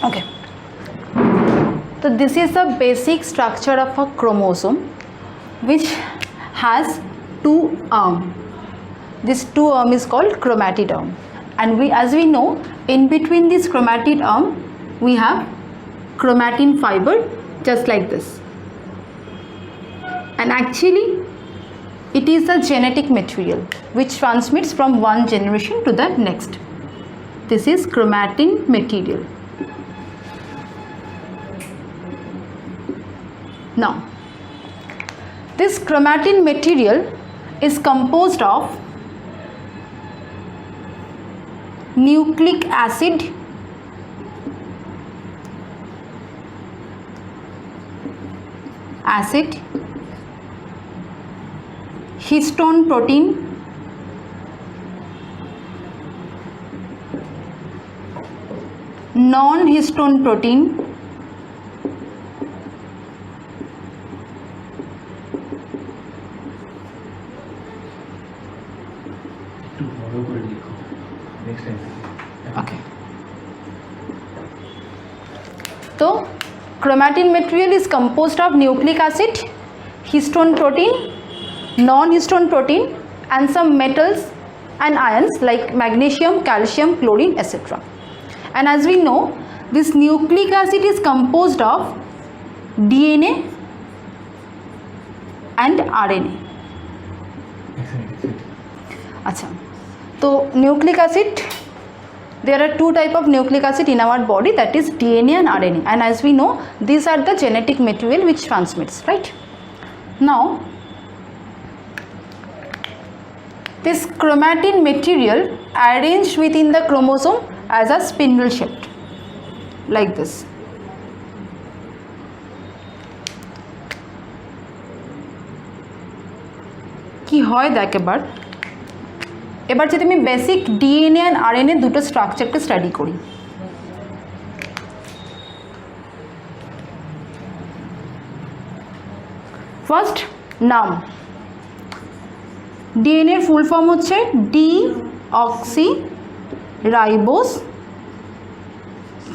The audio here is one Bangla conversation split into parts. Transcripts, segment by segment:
Okay. So this is the basic structure of a chromosome, which has two arms. This two arm is called chromatid arm, and as we know, in between this chromatid arm we have chromatin fiber, just like this. And actually it is a genetic material which transmits from one generation to the next. This is chromatin material. Now, this chromatin material is composed of nucleic acid, histone protein, non-histone protein, okay. So chromatin material is composed of nucleic acid, histone protein, non-histone protein, and some metals and ions like magnesium, calcium, chlorine, etc. And as we know, this nucleic acid is composed of DNA and RNA. Achha. So nucleic acid, there are two types of nucleic acid in our body, that is DNA and RNA, and as we know, these are the genetic material which transmits, right? Now this chromatin material arranged within the chromosome as a spindle shaped, like this. কি হয় দেখ এবার যদি আমি বেসিক ডিএনএ আর আরএনএ দুটো স্ট্রাকচারকে স্টাডি করি। ফার্স্ট নাম, ডিএনএ এর ফুল ফর্ম হচ্ছে ডিঅক্সি রাইবোস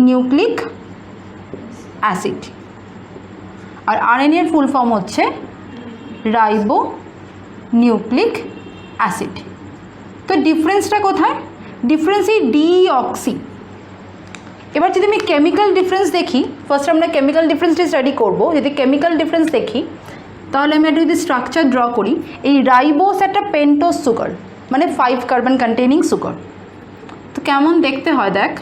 নিউক্লিক অ্যাসিড, আর আরএনএ এর ফুল ফর্ম হচ্ছে রাইবো নিউক্লিক অ্যাসিড। তো ডিফারেন্সটা কোথায়? ডিফারেন্স এই ডিঅক্সি। এবার যদি আমি কেমিক্যাল ডিফারেন্স দেখি, ফার্স্ট আমরা কেমিক্যাল ডিফারেন্সটি স্টাডি করব। যদি কেমিক্যাল ডিফারেন্স দেখি তাহলে আমি একটা যদি স্ট্রাকচার ড্র করি, এই রাইবোস একটা পেন্টোজ সুগার, মানে 5 কার্বন কন্টেইনিং সুগার। তো কেমন দেখতে হয় দেখ,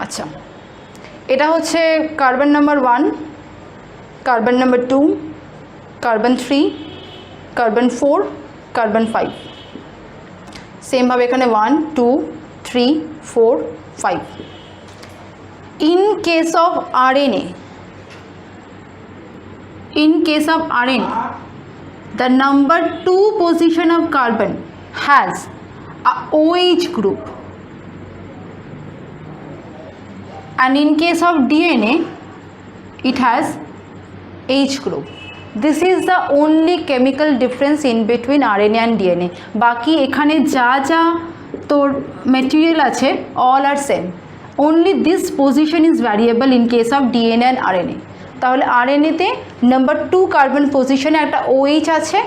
আচ্ছা এটা হচ্ছে carbon number 1, carbon number 2, carbon 3, carbon 4, carbon 5। সেমভাবে এখানে 1 2 3 4 5। In case of RNA, the number 2 position of carbon has a OH group, and in case of DNA it has H group. This is the only chemical difference in between RNA and DNA. বাকি এখানে যা যা তোর material আছে all are same, only this position is variable in case of DNA and RNA. তাহলে RNA তে নাম্বার 2 কার্বন পজিশনে একটা OH আছে,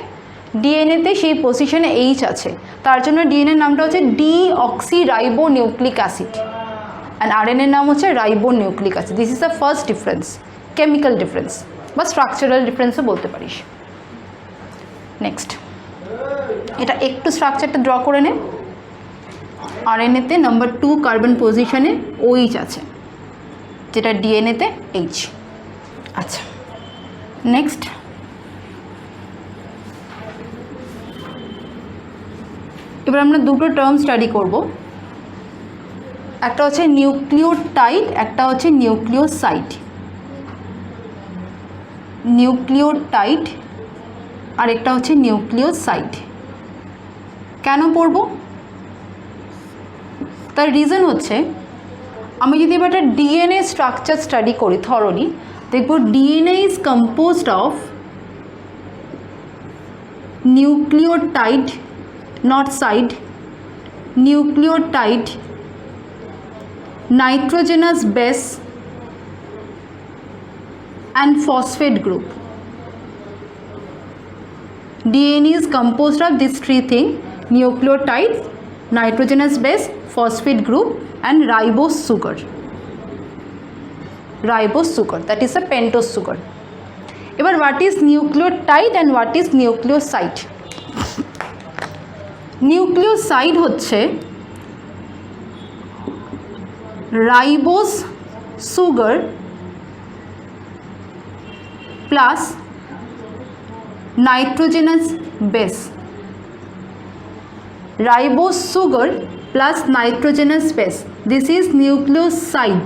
DNA তে সেই পজিশনে H আছে, তার জন্য DNA নামটা হচ্ছে ডিঅক্সিরাইবোনিউক্লিক অ্যাসিড, and RNA নাম হচ্ছে ribonucleic acid. This is the first difference, chemical difference বা স্ট্রাকচারাল ডিফারেন্সও বলতে পারিস। নেক্সট এটা একটু স্ট্রাকচারটা ড্র করে নে। আরএনএতে নাম্বার 2 কার্বন পজিশনে OH আছে, যেটা ডিএনএতে H। আচ্ছা নেক্সট এবার আমরা দুটো টার্ম স্টাডি করব, একটা হচ্ছে নিউক্লিওটাইড, একটা হচ্ছে নিউক্লিওসাইড। নিউক্লিওটাইড আর একটা হচ্ছে নিউক্লিওসাইড। কেন পড়ব? তার রিজন হচ্ছে আমি যদি এবার একটা ডিএনএ স্ট্রাকচার স্টাডি করি থরলি, দেখব DNA is composed of nucleotide, not side, nucleotide, nitrogenous base and phosphate group. DNA is composed of these three things: nucleotide, nitrogenous base, phosphate group and ribose sugar. Ribose sugar, that is a pentose sugar. এবার what is nucleotide and what is nucleoside? Nucleoside হচ্ছে ribose sugar plus nitrogenous base. Ribose sugar plus nitrogenous base, this is nucleoside.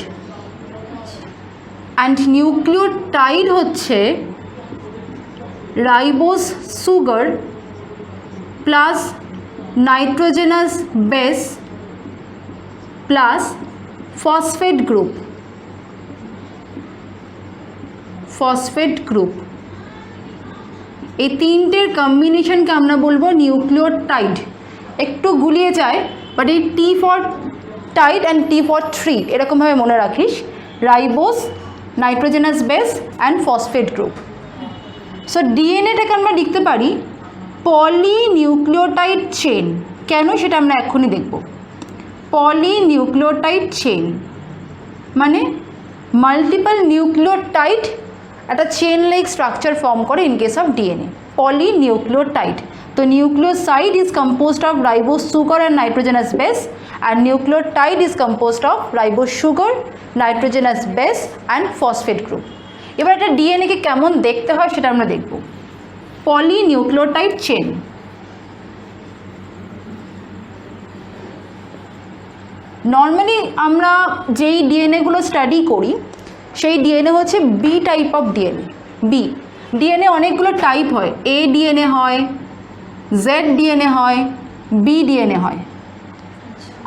And nucleotide হচ্ছে ribose sugar plus nitrogenous base plus phosphate group. Phosphate group, এই তিনটের কম্বিনেশনকে আমরা বলবো নিউক্লিওটাইড। একটু গুলিয়ে যায়, বাট এই T for tide and T for three এরকমভাবে মনে রাখিস, ribose, nitrogenous base and phosphate group. So ডিএনএটাকে আমরা লিখতে পারি পলিনিউক্লিওটাইড চেন। কেন সেটা আমরা এক্ষুনি দেখব। পলিনিউক্লিওটাইড চেন মানে মাল্টিপল নিউক্লিওটাইড একটা চেন লাইক স্ট্রাকচার ফর্ম করে in case of DNA. Polynucleotide, তো nucleoside is composed of ribose sugar and nitrogenous base, and nucleotide is composed of ribose sugar, nitrogenous base and phosphate group. এবার একটা ডিএনএকে কেমন দেখতে হয় সেটা আমরা দেখব। পলিনিউক্লিওটাইড চেন, নর্মালি আমরা যেই ডিএনএগুলো স্টাডি করি সেই ডিএনএ হচ্ছে B type of DNA. B DNA অনেকগুলো টাইপ হয়, এ ডিএনএ হয়, জেড ডিএনএ হয়, বি ডিএনএ হয়।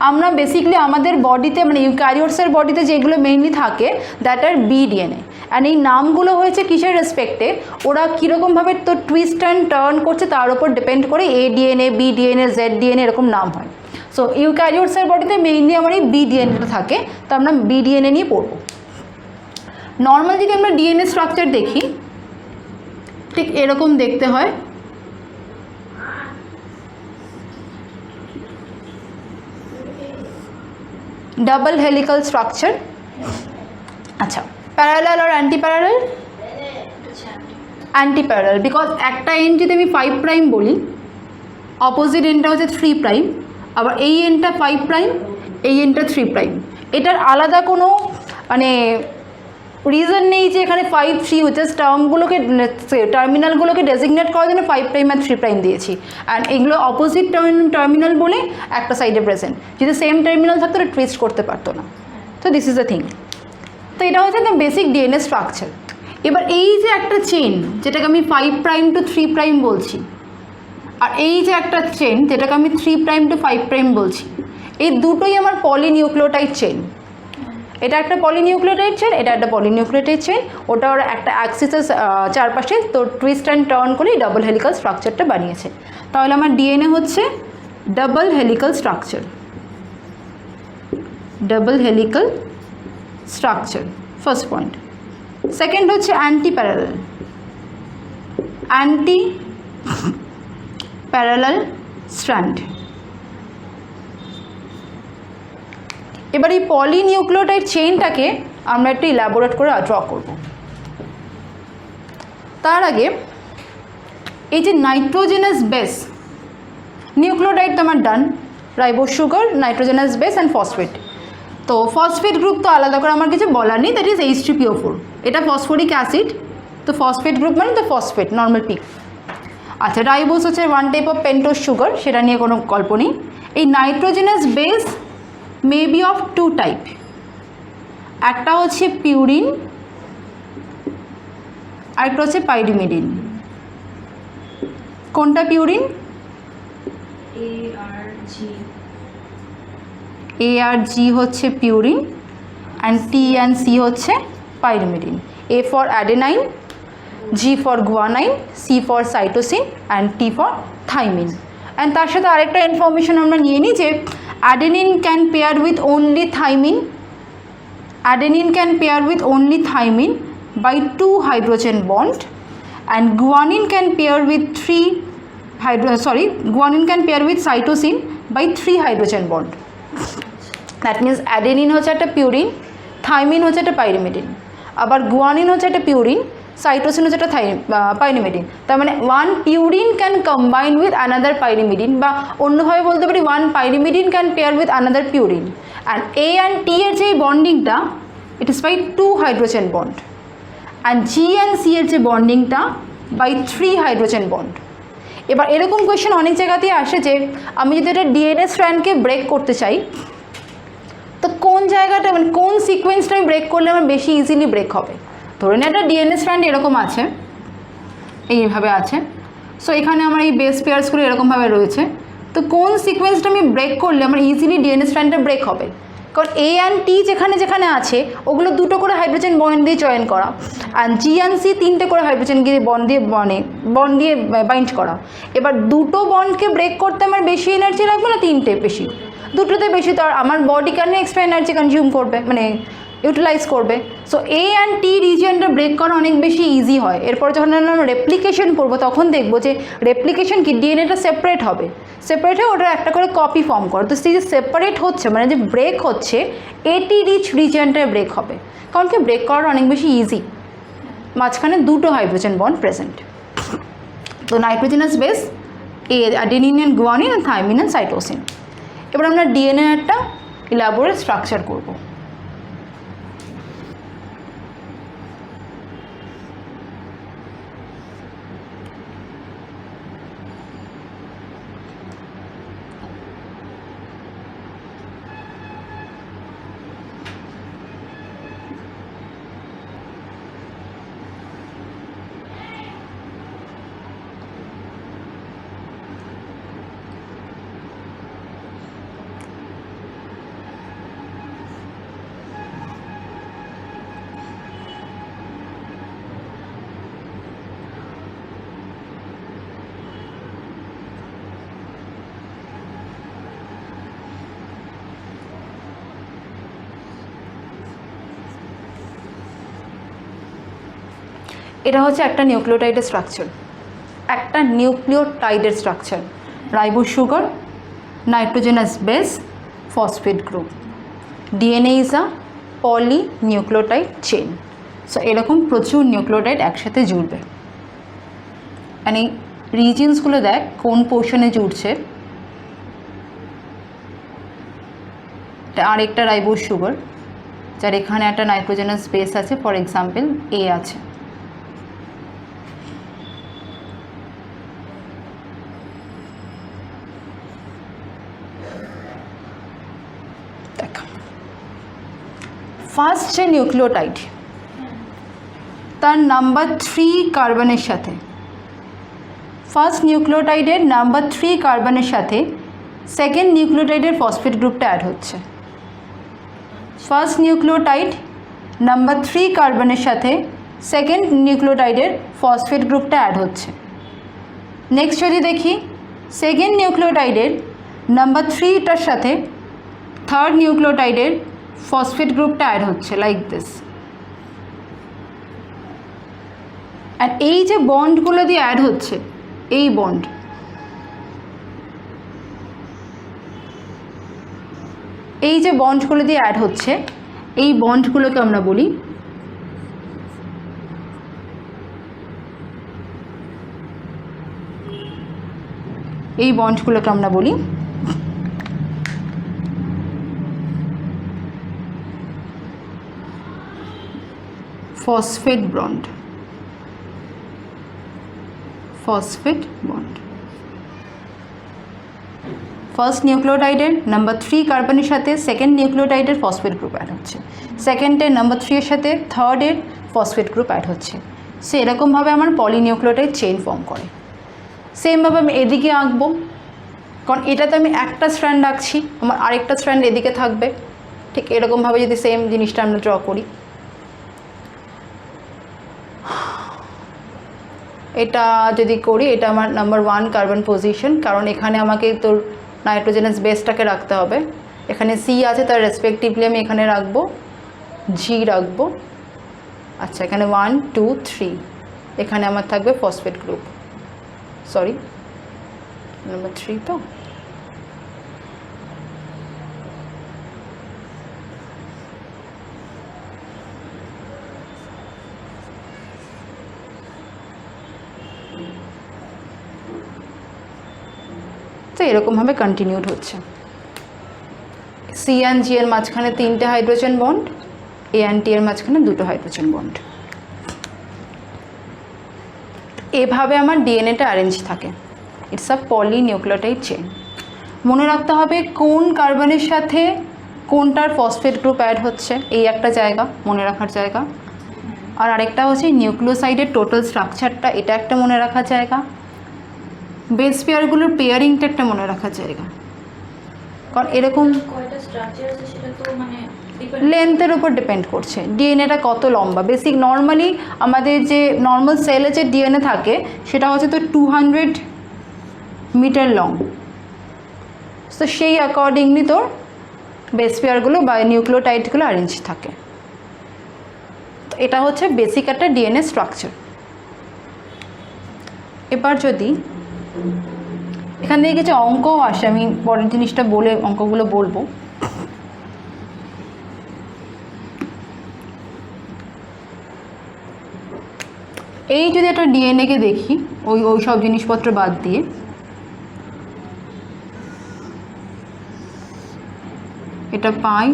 আমরা বেসিক্যালি আমাদের বডিতে মানে ইউক্যারিওটসের বডিতে যেগুলো মেইনলি থাকে that are B DNA. And এই নামগুলো হয়েছে কিসের রেসপেক্টে, ওরা কীরকমভাবে তো টুইস্ট অ্যান্ড টার্ন করছে তার উপর ডিপেন্ড করে A DNA, B DNA, Z DNA এরকম নাম হয়। সো ইউক্যারিওটসের বডিতে মেইনলি আমার এই বি ডিএনএটা থাকে, তো আমরা বি ডিএনএ নিয়ে পড়ব। নর্মাল যদি আমরা ডিএনএ স্ট্রাকচার দেখি ঠিক এরকম দেখতে হয়। Double helical structure. আচ্ছা, প্যারালাল আর anti parallel? Anti parallel, because একটা এন্ড যদি আমি 5 প্রাইম বলি, অপোজিট এন্ডটা হচ্ছে 3 প্রাইম, আবার এই এন্ডটা 5 প্রাইম, এই এন্ডটা 3 প্রাইম। এটার আলাদা কোনো মানে রিজন নেই যে এখানে 5, 3 হচ্ছে, টার্মগুলোকে টার্মিনালগুলোকে ডেজিগনেট করার জন্য 5 প্রাইম আর 3 প্রাইম দিয়েছি। অ্যান্ড এগুলো অপোজিট টার্মিনাল বলে একটা সাইডে প্রেজেন্ট। যদি সেম টার্মিনাল থাকতো এটা টুইস্ট করতে পারতো না। তো দিস ইজ দ্য থিং। তো এটা হচ্ছে দ্য বেসিক ডিএনএ স্ট্রাকচার। এবার এই যে একটা চেন যেটাকে আমি 5 প্রাইম টু 3 প্রাইম বলছি, আর এই যে একটা চেন যেটাকে আমি 3 প্রাইম টু 5 প্রাইম বলছি, এই দুটোই আমার পলিনিউক্লিওটাইড চেন। এটা একটা পলিনিউক্লিওটাইড চেন, এটা একটা পলিনিউক্লিওটাইড চেন। ওটা ওরা একটা অ্যাক্সিসের চারপাশে তো টুইস্ট অ্যান্ড টার্ন করে ডাবল হেলিক্যাল স্ট্রাকচারটা বানিয়েছে। তাহলে আমার ডিএনএ হচ্ছে double helical structure. Double helical structure, first point. Second হচ্ছে anti parallel. Anti parallel strand. এবার এই পলিনিউক্লিওটাইড চেইনটাকে আমরা একটু ইলাবোরেট করে ড্র করব। তার আগে এই যে নাইট্রোজেনাস বেস, নিউক্লিওটাইড তো আমার done, ribose sugar, nitrogenous base and phosphate. তো ফসফেট গ্রুপ তো আলাদা করে আমার কিছু বলার নেই, দ্যাট ইজ H3PO4। এটা ফসফরিক অ্যাসিড, তো ফসফেট গ্রুপ মানে তো ফসফেট, নর্মাল পিক। আচ্ছা, রাইবোস হচ্ছে one type of pentose sugar, সেটা নিয়ে কোনো গল্প নেই। এই nitrogenous base may be of 2 type. একটা হচ্ছে পিউরিন, আরেকটা হচ্ছে পাইরিমিডিন। কোনটা পিউরিন? এ আর জি হচ্ছে purine, and T and C হচ্ছে pyrimidine. A for adenine, G for guanine, C for cytosine, and T for thymine. And তার সাথে আরেকটা ইনফরমেশন আমরা নিয়ে নিই যে adenine can pair with only thymine, adenine can pair with only thymine by 2 hydrogen bond, and guanine can pair with guanine can pair with cytosine by 3 hydrogen bond. That means adenine হচ্ছে একটা পিউরিন, থাইমিন হচ্ছে একটা পাইরিমিডিন, আবার গুয়ানিন হচ্ছে একটা পিউরিন, সাইটোসিন হচ্ছে একটা পাইরিমিডিন। তার মানে one purine can combine with another pyrimidine, বা অন্যভাবে বলতে পারি one pyrimidine can pair with another purine. And A and T এর যে বন্ডিংটা it is by 2 hydrogen bond, and G and C এর যে বন্ডিংটা বাই 3 হাইড্রোজেন বন্ড। এবার এরকম কোয়েশ্চেন অনেক জায়গাতেই আসে যে আমি যদি একটা ডিএনএ স্ট্র্যান্ডকে ব্রেক করতে চাই, তো কোন জায়গাটা মানে কোন সিকোয়েন্সটা আমি ব্রেক করলে আমার বেশি ইজিলি ব্রেক হবে। ধরে নিন একটা ডিএনএ স্ট্র্যান্ড এরকম আছে, এইভাবে আছে, সো এখানে আমার এই বেস পেয়ার্সগুলো এরকমভাবে রয়েছে, তো কোন সিকোয়েন্সটা আমি ব্রেক করলে আমার ইজিলি ডিএনএ স্ট্র্যান্ডটা ব্রেক হবে? কারণ এ অ্যান্ড টি যেখানে যেখানে আছে ওগুলো 2টো করে হাইড্রোজেন বন্ড দিয়ে জয়েন করা, আর জি অ্যান্ড সি 3টে করে হাইড্রোজেন দিয়ে বন্ড দিয়ে বাইন্ড করা। এবার 2টো বন্ডকে ব্রেক করতে আমার বেশি এনার্জি লাগবে না 3টে বেশি? 2টোতে বেশি তো আর আমার বডি কেন এক্সট্রা এনার্জি কনজিউম করবে, মানে ইউটিলাইজ করবে। সো এ অ্যান্ড টি রিজিয়নটা ব্রেক করা অনেক বেশি ইজি হয়। এরপর যখন আমরা রেপ্লিকেশন করবো তখন দেখবো যে রেপ্লিকেশন কি ডিএনএটা সেপারেট হবে, সেপারেট হয়ে ওটা একটা করে কপি ফর্ম করে। তো সেই যে সেপারেট হচ্ছে মানে যে ব্রেক হচ্ছে এটি রিচ রিজিয়নটায় ব্রেক হবে, কারণ কি ব্রেক করাটা অনেক বেশি ইজি, মাঝখানে 2টো হাইড্রোজেন বন্ড প্রেজেন্ট। তো nitrogenous base adenine and guanine and thymine and cytosine. এবার আমরা ডিএনএ একটা ইলাবোরেট স্ট্রাকচার করব। এটা হচ্ছে একটা নিউক্লিওটাইডের স্ট্রাকচার, একটা নিউক্লিওটাইডের structure, ribose sugar, nitrogenous base, phosphate group. DNA is a polynucleotide chain. So এরকম প্রচুর নিউক্লিওটাইড একসাথে জুড়বে। মানে রিজিয়ন্সগুলো দেখ কোন পোর্শনে জুড়ছে। আরেকটা রাইবোজ সুগার যার এখানে একটা নাইট্রোজেনাস বেস আছে, ফর এক্সাম্পল এ আছে। ফার্স্ট যে নিউক্লিওটাইড তার নাম্বার 3 কার্বনের সাথে, ফার্স্ট নিউক্লিওটাইডের নাম্বার 3 কার্বনের সাথে সেকেন্ড নিউক্লিওটাইডের ফসফেট গ্রুপটা অ্যাড হচ্ছে। ফার্স্ট নিউক্লিওটাইড নাম্বার 3 কার্বনের সাথে সেকেন্ড নিউক্লিওটাইডের ফসফেট গ্রুপটা অ্যাড হচ্ছে। নেক্সট যদি দেখি সেকেন্ড নিউক্লিওটাইডের নাম্বার 3টার সাথে থার্ড নিউক্লিওটাইডের ফসফেট গ্রুপটা অ্যাড হচ্ছে, লাইক দিস। আর এই যে বন্ডগুলো দিয়ে অ্যাড হচ্ছে, এই বন্ড, এই যে বন্ডগুলো দিয়ে অ্যাড হচ্ছে, এই বন্ডগুলোকে আমরা বলি phosphate bond, phosphate bond. First নিউক্লিওটাইডের নাম্বার 3 কার্বনের সাথে সেকেন্ড নিউক্লিওটাইডের ফসফেট গ্রুপ অ্যাড হচ্ছে, সেকেন্ডের নাম্বার 3 এর সাথে থার্ডের ফসফেট গ্রুপ অ্যাড হচ্ছে। সে এরকমভাবে আমার পলিনিউক্লিওটাইড চেইন ফর্ম করে। সেমভাবে আমি এদিকে আঁকবো, কারণ এটাতে আমি একটা স্ট্র্যান্ড আঁকছি, আমার আরেকটা স্ট্র্যান্ড এদিকে থাকবে। ঠিক এরকমভাবে যদি সেম জিনিসটা আমরা ড্র করি, এটা যদি করি, এটা আমার নাম্বার 1 কার্বন পজিশন, কারণ এখানে আমাকে তোর নাইট্রোজেনাস বেসটাকে রাখতে হবে। এখানে সি আছে, তার রেসপেক্টিভলি আমি এখানে রাখবো জি রাখবো। আচ্ছা, এখানে 1 2 3, এখানে আমার থাকবে ফসফেট গ্রুপ, সরি নাম্বার 3 তো। তো এরকমভাবে কন্টিনিউড হচ্ছে। সি অ্যান্ড জি এর মাঝখানে 3টে hydrogen bond, A and T এর মাঝখানে 2টো হাইড্রোজেন বন্ড। এভাবে আমার ডিএনএটা অ্যারেঞ্জ থাকে। It's a polynucleotide chain. মনে রাখতে হবে কোন কার্বনের সাথে কোনটার ফসফেট গ্রুপ অ্যাড হচ্ছে, এই একটা জায়গা মনে রাখার জায়গা। আর আরেকটা হচ্ছে নিউক্লিওসাইডের টোটাল স্ট্রাকচারটা, এটা একটা মনে রাখার জায়গা। বেস পেয়ারগুলোর পেয়ারিংটা একটা মনে রাখার জায়গা, কারণ এরকম লেন্থের উপর ডিপেন্ড করছে ডিএনএটা কত লম্বা। বেসিক নর্মালি আমাদের যে নর্মাল সেলে যে ডিএনএ থাকে সেটা হচ্ছে তো 200 মিটার লং। তো সেই অ্যাকর্ডিংলি তোর বেস পেয়ারগুলো বা নিউক্লিওটাইডগুলো অ্যারেঞ্জ থাকে। তো এটা হচ্ছে বেসিক একটা ডিএনএ স্ট্রাকচার। এবার যদি এখান থেকে কিছু অঙ্কও আসে, আমি পরের জিনিসটা বলে অঙ্কগুলো বলবো। এই যদি একটা ডিএনএকে দেখি ওই সব জিনিসপত্র বাদ দিয়ে, এটা 5,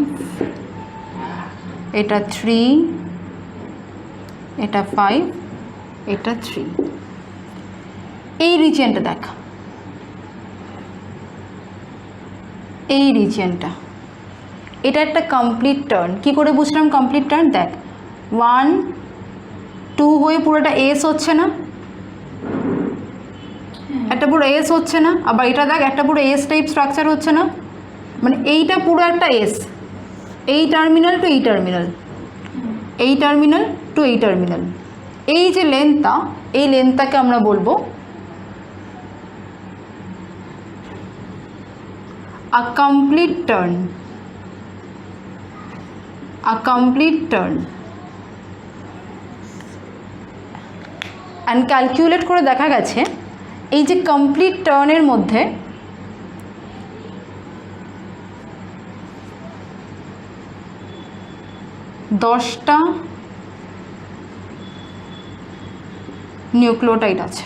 এটা 3, এটা 5, এটা 3, এই রিজিয়নটা দেখ, এই রিজিয়নটা, এটা একটা কমপ্লিট টার্ন। কি করে বুঝলাম কমপ্লিট টার্ন? দেখ 1 2 হয়ে পুরোটা এস হচ্ছে না, একটা পুরো এস হচ্ছে না। আবার এটা দেখ একটা পুরো এস টাইপ স্ট্রাকচার হচ্ছে না, মানে এইটা পুরো একটা এস, এই টার্মিনাল টু এই টার্মিনাল, এই টার্মিনাল টু এই টার্মিনাল। এই যে লেন্থটা, এই লেন্থটাকে আমরা বলবো a complete turn, a complete turn। And calculate করে দেখা গেছে এই যে কমপ্লিট টার্নের মধ্যে দশটা নিউক্লিওটাইড আছে।